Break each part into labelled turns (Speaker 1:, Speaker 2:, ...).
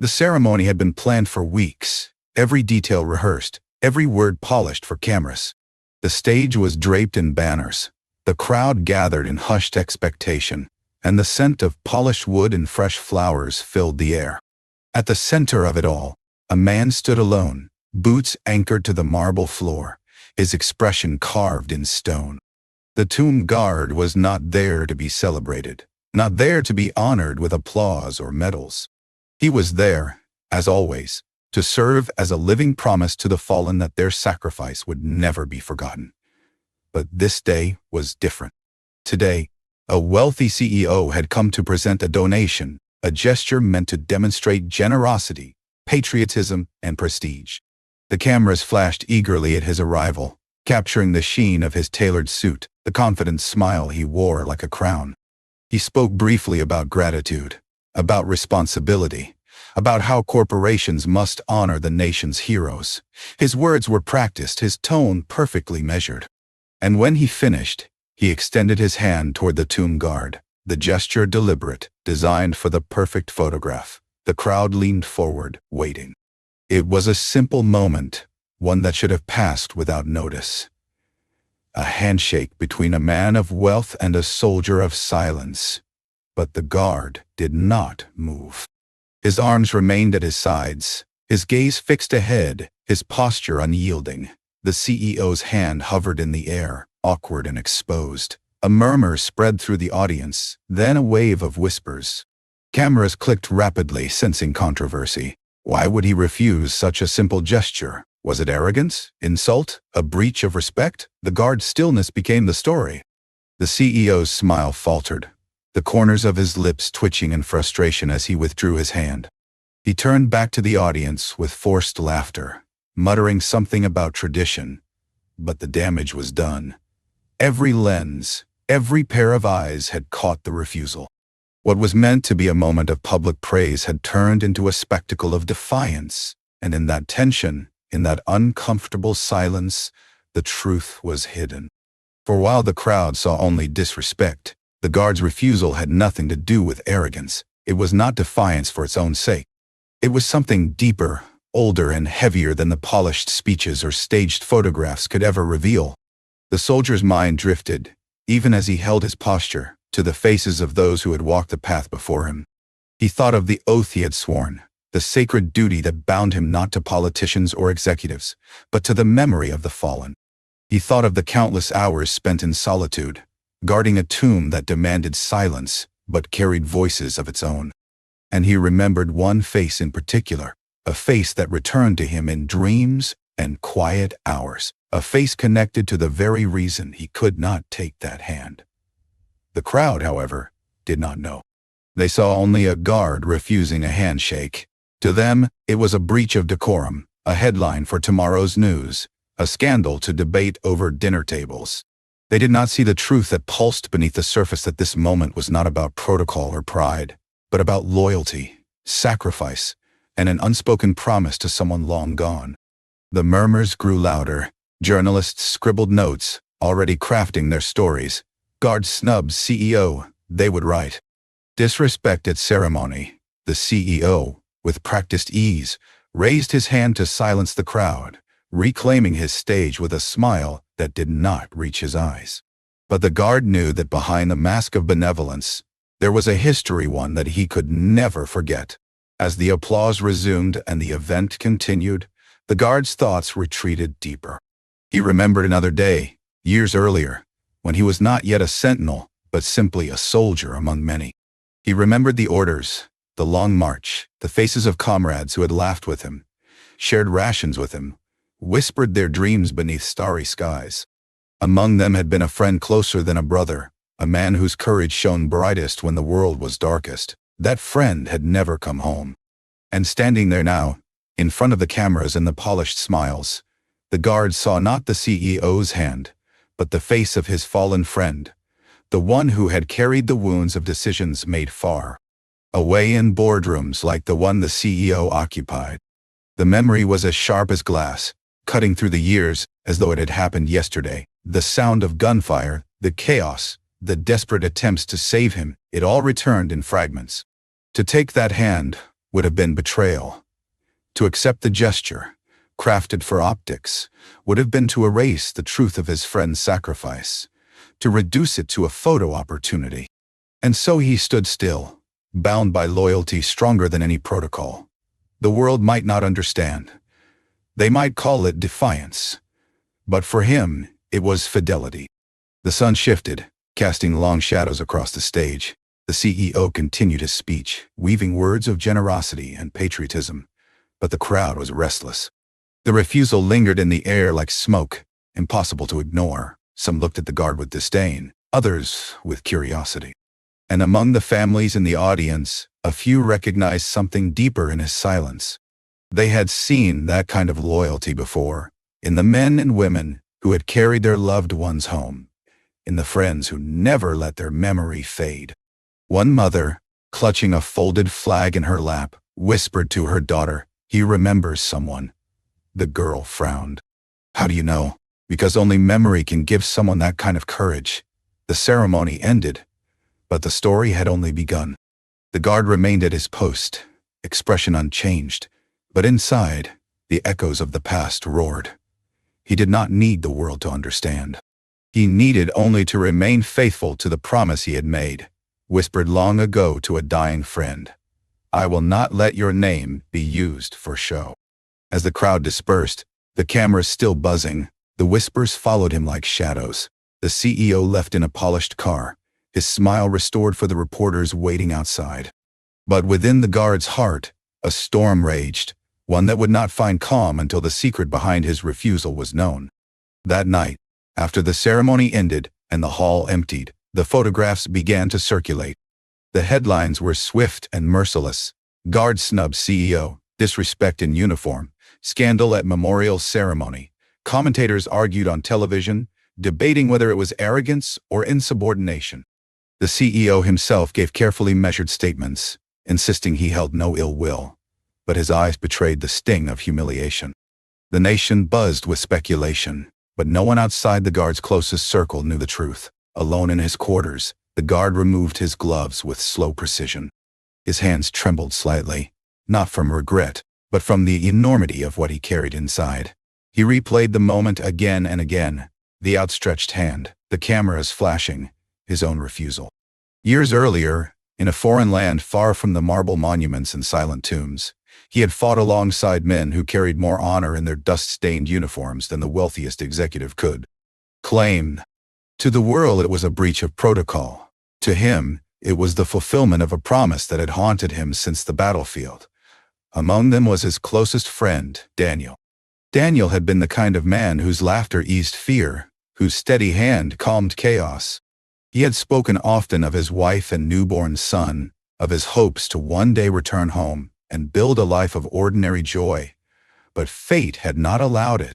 Speaker 1: The ceremony had been planned for weeks, every detail rehearsed, every word polished for cameras. The stage was draped in banners. The crowd gathered in hushed expectation, and the scent of polished wood and fresh flowers filled the air. At the center of it all, a man stood alone, boots anchored to the marble floor, his expression carved in stone. The tomb guard was not there to be celebrated, not there to be honored with applause or medals. He was there, as always, to serve as a living promise to the fallen that their sacrifice would never be forgotten. But this day was different. Today, a wealthy CEO had come to present a donation, a gesture meant to demonstrate generosity, patriotism, and prestige. The cameras flashed eagerly at his arrival, capturing the sheen of his tailored suit, the confident smile he wore like a crown. He spoke briefly about gratitude, about responsibility, about how corporations must honor the nation's heroes. His words were practiced, his tone perfectly measured. And when he finished, he extended his hand toward the tomb guard, the gesture deliberate, designed for the perfect photograph. The crowd leaned forward, waiting. It was a simple moment, one that should have passed without notice. A handshake between a man of wealth and a soldier of silence. But the guard did not move. His arms remained at his sides, his gaze fixed ahead, his posture unyielding. The CEO's hand hovered in the air, awkward and exposed. A murmur spread through the audience, then a wave of whispers. Cameras clicked rapidly, sensing controversy. Why would he refuse such a simple gesture? Was it arrogance? Insult? A breach of respect? The guard's stillness became the story. The CEO's smile faltered, the corners of his lips twitching in frustration as he withdrew his hand. He turned back to the audience with forced laughter, muttering something about tradition. But the damage was done. Every lens, every pair of eyes had caught the refusal. What was meant to be a moment of public praise had turned into a spectacle of defiance, and in that tension, in that uncomfortable silence, the truth was hidden. For while the crowd saw only disrespect, the guard's refusal had nothing to do with arrogance. It was not defiance for its own sake. It was something deeper, older, and heavier than the polished speeches or staged photographs could ever reveal. The soldier's mind drifted, even as he held his posture, to the faces of those who had walked the path before him. He thought of the oath he had sworn, the sacred duty that bound him not to politicians or executives, but to the memory of the fallen. He thought of the countless hours spent in solitude, guarding a tomb that demanded silence but carried voices of its own. And he remembered one face in particular, a face that returned to him in dreams and quiet hours, a face connected to the very reason he could not take that hand. The crowd, however, did not know. They saw only a guard refusing a handshake. To them, it was a breach of decorum, a headline for tomorrow's news, a scandal to debate over dinner tables. They did not see the truth that pulsed beneath the surface, that this moment was not about protocol or pride, but about loyalty, sacrifice, and an unspoken promise to someone long gone. The murmurs grew louder. Journalists scribbled notes, already crafting their stories. Guard snubs CEO, they would write. Disrespect at ceremony. The CEO, with practiced ease, raised his hand to silence the crowd, reclaiming his stage with a smile that did not reach his eyes. But the guard knew that behind the mask of benevolence, there was a history, one that he could never forget. As the applause resumed and the event continued, the guard's thoughts retreated deeper. He remembered another day, years earlier, when he was not yet a sentinel, but simply a soldier among many. He remembered the orders, the long march, the faces of comrades who had laughed with him, shared rations with him, whispered their dreams beneath starry skies. Among them had been a friend closer than a brother, a man whose courage shone brightest when the world was darkest. That friend had never come home. And standing there now, in front of the cameras and the polished smiles, the guard saw not the CEO's hand, but the face of his fallen friend, the one who had carried the wounds of decisions made far away in boardrooms like the one the CEO occupied. The memory was as sharp as glass, cutting through the years as though it had happened yesterday. The sound of gunfire, the chaos, the desperate attempts to save him, it all returned in fragments. To take that hand, would have been betrayal. To accept the gesture, crafted for optics, would have been to erase the truth of his friend's sacrifice, to reduce it to a photo opportunity. And so he stood still, bound by loyalty stronger than any protocol. The world might not understand. They might call it defiance. But for him, it was fidelity. The sun shifted, casting long shadows across the stage. The CEO continued his speech, weaving words of generosity and patriotism. But the crowd was restless. The refusal lingered in the air like smoke, impossible to ignore. Some looked at the guard with disdain, others with curiosity. And among the families in the audience, a few recognized something deeper in his silence. They had seen that kind of loyalty before, in the men and women who had carried their loved ones home, in the friends who never let their memory fade. One mother, clutching a folded flag in her lap, whispered to her daughter, "He remembers someone." The girl frowned. "How do you know?" "Because only memory can give someone that kind of courage." The ceremony ended, but the story had only begun. The guard remained at his post, expression unchanged, but inside, the echoes of the past roared. He did not need the world to understand. He needed only to remain faithful to the promise he had made, whispered long ago to a dying friend. "I will not let your name be used for show." As the crowd dispersed, the cameras still buzzing, the whispers followed him like shadows. The CEO left in a polished car, his smile restored for the reporters waiting outside. But within the guard's heart, a storm raged, one that would not find calm until the secret behind his refusal was known. That night, after the ceremony ended and the hall emptied, the photographs began to circulate. The headlines were swift and merciless. Guard snubs CEO, disrespect in uniform, scandal at memorial ceremony. Commentators argued on television, debating whether it was arrogance or insubordination. The CEO himself gave carefully measured statements, insisting he held no ill will, but his eyes betrayed the sting of humiliation. The nation buzzed with speculation, but no one outside the guard's closest circle knew the truth. Alone in his quarters, the guard removed his gloves with slow precision. His hands trembled slightly, not from regret, but from the enormity of what he carried inside. He replayed the moment again and again, the outstretched hand, the cameras flashing, his own refusal. Years earlier, in a foreign land far from the marble monuments and silent tombs, he had fought alongside men who carried more honor in their dust-stained uniforms than the wealthiest executive could claim. To the world it was a breach of protocol. To him, it was the fulfillment of a promise that had haunted him since the battlefield. Among them was his closest friend, Daniel. Daniel had been the kind of man whose laughter eased fear, whose steady hand calmed chaos. He had spoken often of his wife and newborn son, of his hopes to one day return home and build a life of ordinary joy. But fate had not allowed it.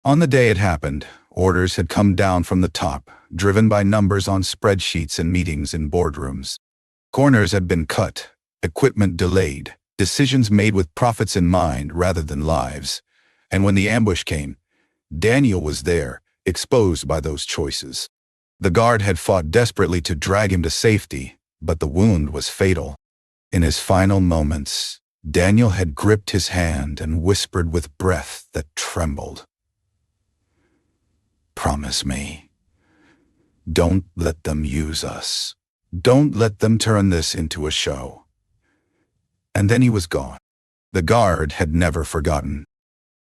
Speaker 1: On the day it happened, orders had come down from the top, driven by numbers on spreadsheets and meetings in boardrooms. Corners had been cut, equipment delayed, decisions made with profits in mind rather than lives. And when the ambush came, Daniel was there, exposed by those choices. The guard had fought desperately to drag him to safety, but the wound was fatal. In his final moments, Daniel had gripped his hand and whispered with breath that trembled, "Promise me. Don't let them use us. Don't let them turn this into a show." And then he was gone. The guard had never forgotten.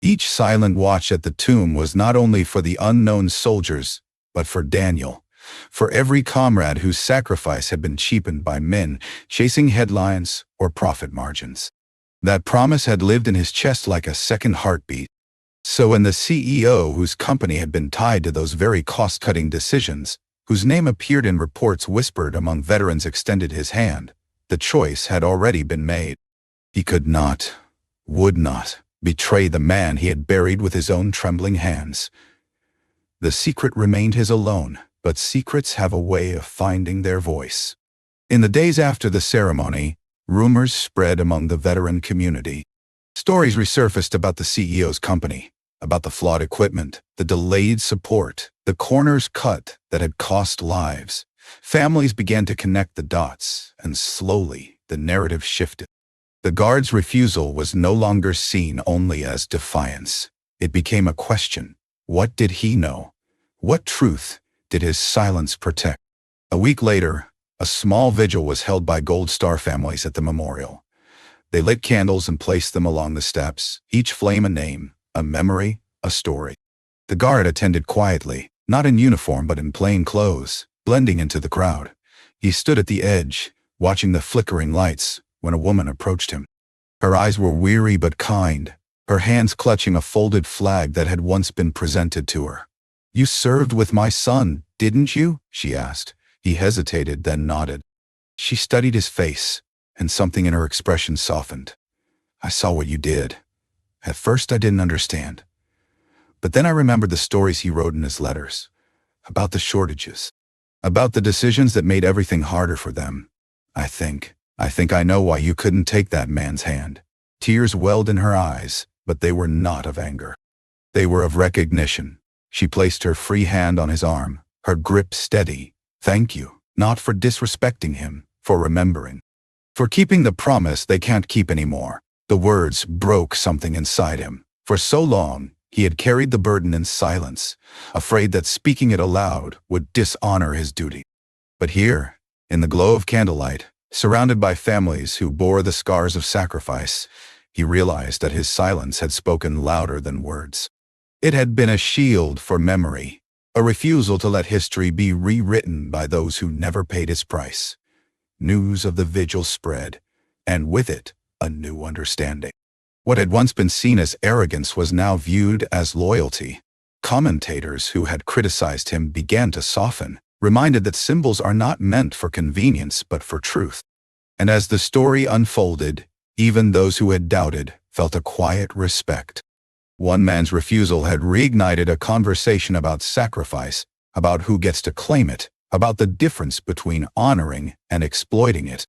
Speaker 1: Each silent watch at the tomb was not only for the unknown soldiers, but for Daniel, for every comrade whose sacrifice had been cheapened by men chasing headlines or profit margins. That promise had lived in his chest like a second heartbeat. So when the CEO, whose company had been tied to those very cost-cutting decisions, whose name appeared in reports whispered among veterans, extended his hand, the choice had already been made. He could not, would not, betray the man he had buried with his own trembling hands. The secret remained his alone, but secrets have a way of finding their voice. In the days after the ceremony, rumors spread among the veteran community. Stories resurfaced about the CEO's company, about the flawed equipment, the delayed support, the corners cut that had cost lives. Families began to connect the dots, and slowly the narrative shifted. The guard's refusal was no longer seen only as defiance. It became a question. What did he know? What truth did his silence protect? A week later, a small vigil was held by Gold Star families at the memorial. They lit candles and placed them along the steps, each flame a name, a memory, a story. The guard attended quietly, not in uniform but in plain clothes, blending into the crowd. He stood at the edge, watching the flickering lights, when a woman approached him. Her eyes were weary but kind, her hands clutching a folded flag that had once been presented to her. "You served with my son, didn't you?" she asked. He hesitated, then nodded. She studied his face, and something in her expression softened. "I saw what you did. At first I didn't understand. But then I remembered the stories he wrote in his letters, about the shortages, about the decisions that made everything harder for them. I think I know why you couldn't take that man's hand." Tears welled in her eyes, but they were not of anger. They were of recognition. She placed her free hand on his arm, her grip steady. "Thank you, not for disrespecting him, for remembering. For keeping the promise they can't keep anymore." The words broke something inside him. For so long, he had carried the burden in silence, afraid that speaking it aloud would dishonor his duty. But here, in the glow of candlelight, surrounded by families who bore the scars of sacrifice, he realized that his silence had spoken louder than words. It had been a shield for memory, a refusal to let history be rewritten by those who never paid its price. News of the vigil spread, and with it, a new understanding. What had once been seen as arrogance was now viewed as loyalty. Commentators who had criticized him began to soften, reminded that symbols are not meant for convenience but for truth. And as the story unfolded, even those who had doubted felt a quiet respect. One man's refusal had reignited a conversation about sacrifice, about who gets to claim it, about the difference between honoring and exploiting it.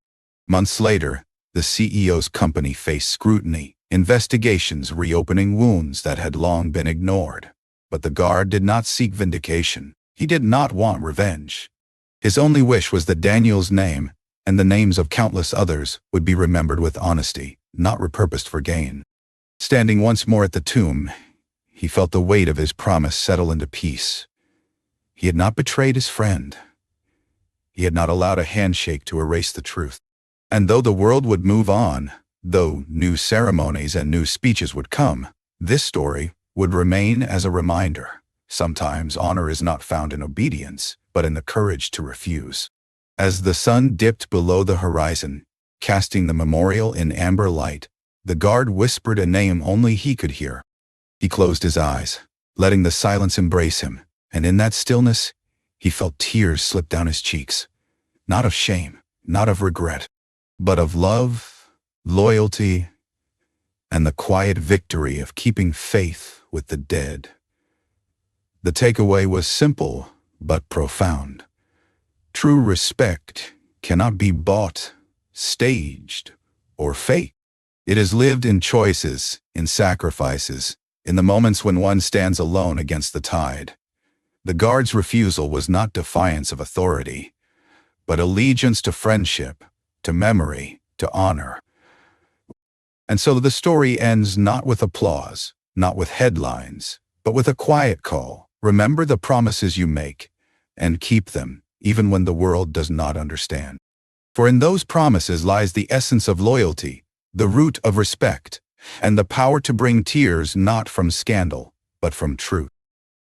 Speaker 1: Months later, the CEO's company faced scrutiny, investigations reopening wounds that had long been ignored. But the guard did not seek vindication. He did not want revenge. His only wish was that Daniel's name, and the names of countless others, would be remembered with honesty, not repurposed for gain. Standing once more at the tomb, he felt the weight of his promise settle into peace. He had not betrayed his friend. He had not allowed a handshake to erase the truth. And though the world would move on, though new ceremonies and new speeches would come, this story would remain as a reminder. Sometimes honor is not found in obedience, but in the courage to refuse. As the sun dipped below the horizon, casting the memorial in amber light, the guard whispered a name only he could hear. He closed his eyes, letting the silence embrace him, and in that stillness, he felt tears slip down his cheeks. Not of shame, not of regret, but of love, loyalty, and the quiet victory of keeping faith with the dead. The takeaway was simple but profound. True respect cannot be bought, staged, or faked. It is lived in choices, in sacrifices, in the moments when one stands alone against the tide. The guard's refusal was not defiance of authority, but allegiance to friendship, to memory, to honor. And so the story ends not with applause, not with headlines, but with a quiet call. Remember the promises you make, and keep them, even when the world does not understand. For in those promises lies the essence of loyalty, the root of respect, and the power to bring tears not from scandal, but from truth.